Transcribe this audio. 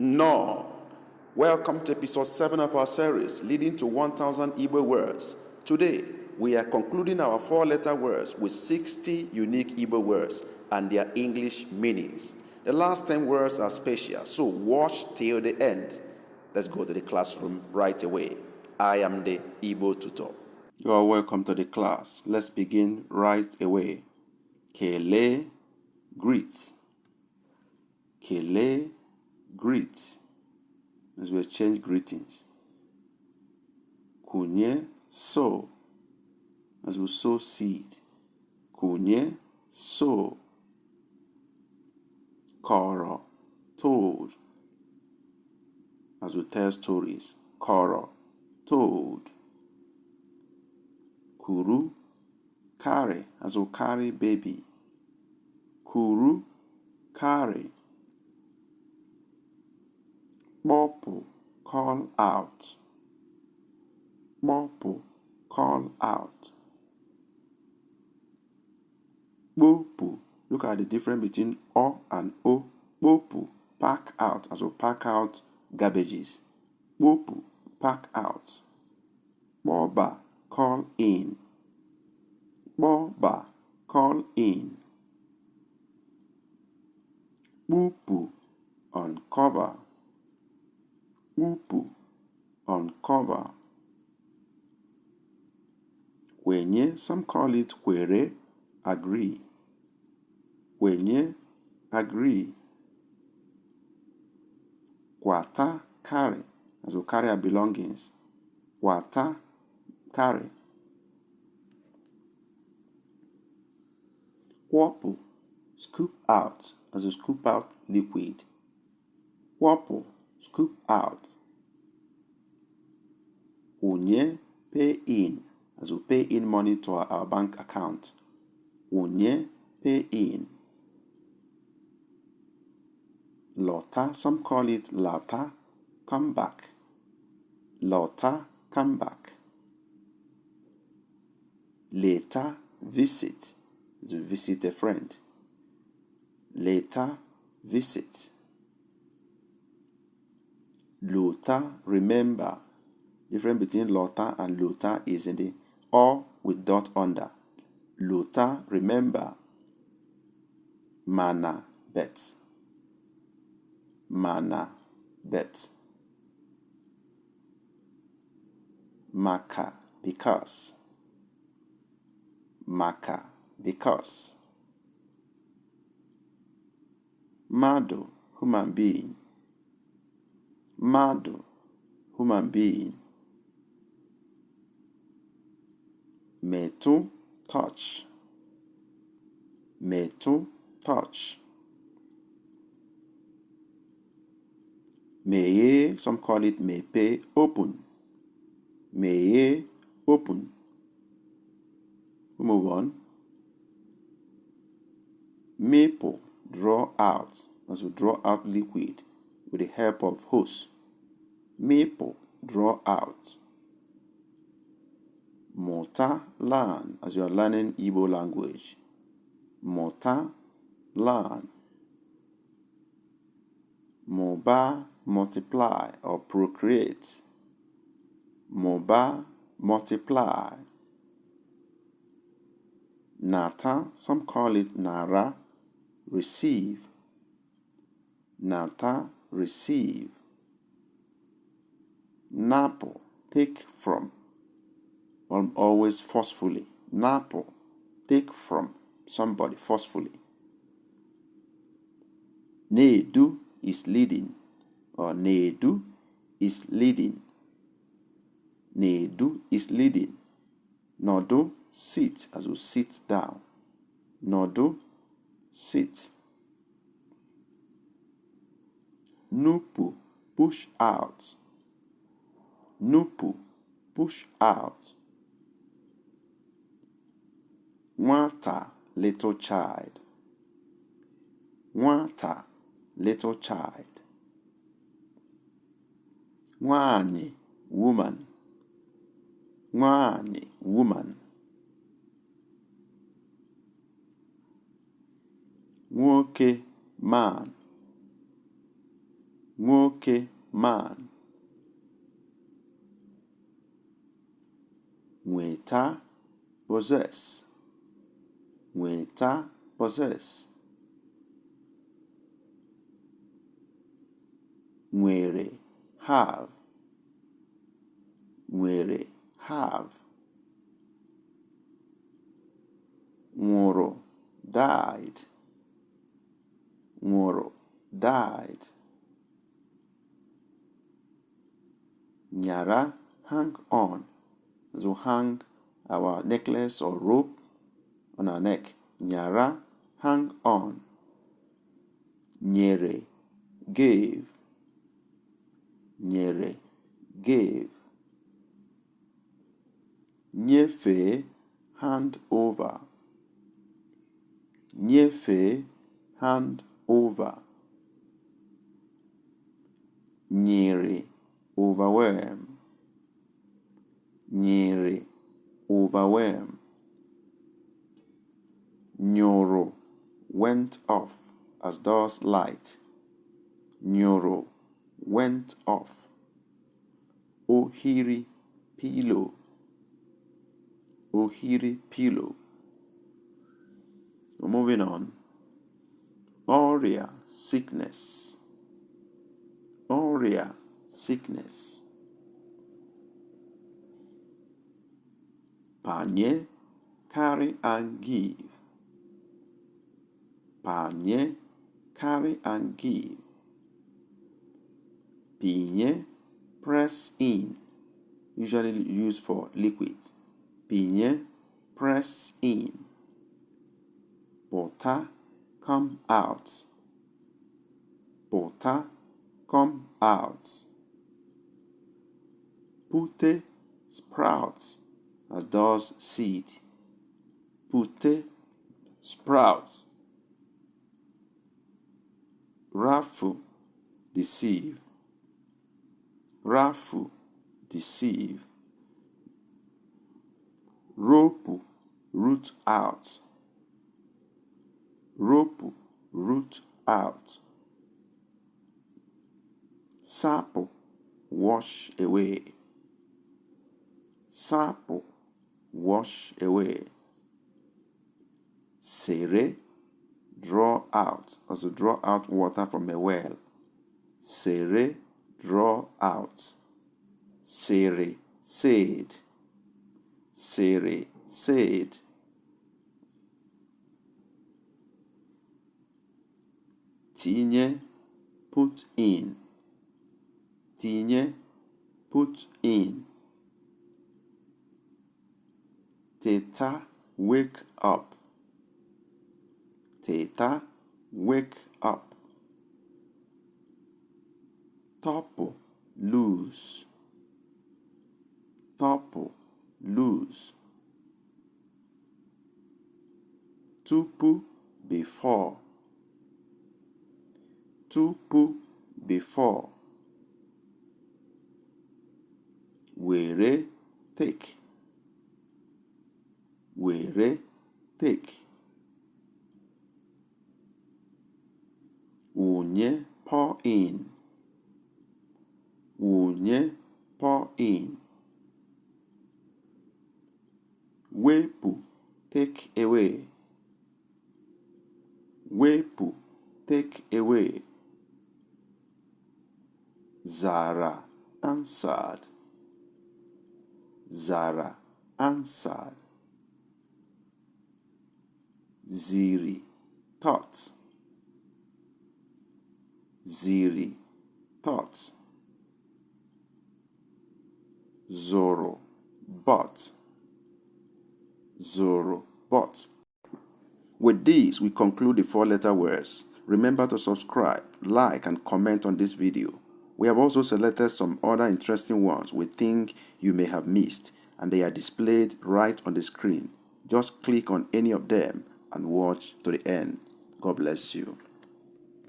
No. Welcome to episode 7 of our series, leading to 1,000 Igbo words. Today, we are concluding our 4-letter words with 60 unique Igbo words and their English meanings. The last 10 words are special, so watch till the end. Let's go to the classroom right away. I am the Igbo tutor. You are welcome to the class. Let's begin right away. Kele, greet. Kele, greet. As we exchange greetings. Kunye, sow. As we sow seed. Kunye, sow. Koro, told. As we tell stories. Koro, told. Kuru, carry. As we carry baby. Kuru, carry. Bopu, call out. Bopu, call out. Bopu, look at the difference between O and O. Bopu, pack out, as we pack out garbages. Bopu, pack out. Boba, call in. Boba, call in. Bupu, uncover. Bupu, uncover. Wenye, some call it kwere, agree. Wenye, agree. Kwata, carry, as we carry our belongings. Kwata, carry. Kwapu, scoop out, as we scoop out liquid. Kwapu, scoop out. Unye, pay in, as we pay in money to our bank account. Unye, pay in. Lota, some call it lata, come back. Lota, come back. Later, visit, as we visit a friend. Later, visit. Lota, remember. Difference between lota and lota is in the or with dot under. Lota, remember. Mana, bet. Mana, bet. Maka, because. Maka, because. Madu, human being. Madu, human being. Metu, touch. Metu, touch. Meye, some call it mepe, open. Meye, open. We move on. Maple, draw out, as we draw out liquid with the help of hose. Maple, draw out. Mota, learn, as you are learning Igbo language. Mota, learn. Moba, multiply or procreate. Moba, multiply. Nata, some call it nara, receive. Nata, receive. Napo, take from. Always forcefully. Napo, take from somebody forcefully. Nedu is leading, or nedu is leading. Nedu is leading. Nodu, sit, as we sit down. Nodu, sit. Nupu, push out. Nupu, push out. Nwata, little child. Nwata, little child. Nwani, woman. Nwani, woman. Nwoke, man. nwoke man. Nweta possess. Nweta possess. Nwere have. Nwere have. Nwụrụ died. Nwụrụ died. Nyara hang on. So hang our necklace or rope on our neck. Nyara hang on. Nyere gave. Nyere gave. Nyefe hand over. Nyefe hand over. Nyere overwhelm. Nyere overwhelm. Nyoro went off as does light. Nyoro went off. Ohiri pillow. Ohiri pillow. Moving on. Oria sickness. Oria sickness. Panye carry and give. Panye carry and give. Pinye press in. Usually used for liquid. Pinye press in. Pota come out. Pota come out. Pute sprout as does seed. Pute sprout. Rafu deceive. Rafu deceive. Rope root out. Rope root out. Sapo wash away. Sapo wash away. Sere draw out, also draw out water from a well. Sere draw out. Sere said. Sere said. Tinye put in. Tinye put in. Teta wake up. Teta wake up. Topo lose. Topo lose. Tupu before. Tupu before. Were take. Were take. Wunye pour in. Wunye pour in. Wepu take away. Wepu take away. Zara answered. Zara answered. Ziri thought. Ziri thought. Zoro bought. Zoro bought. With this, we conclude the 4-letter words. Remember to subscribe, like, and comment on this video. We have also selected some other interesting ones we think you may have missed, and they are displayed right on the screen. Just click on any of them and watch to the end. God bless you.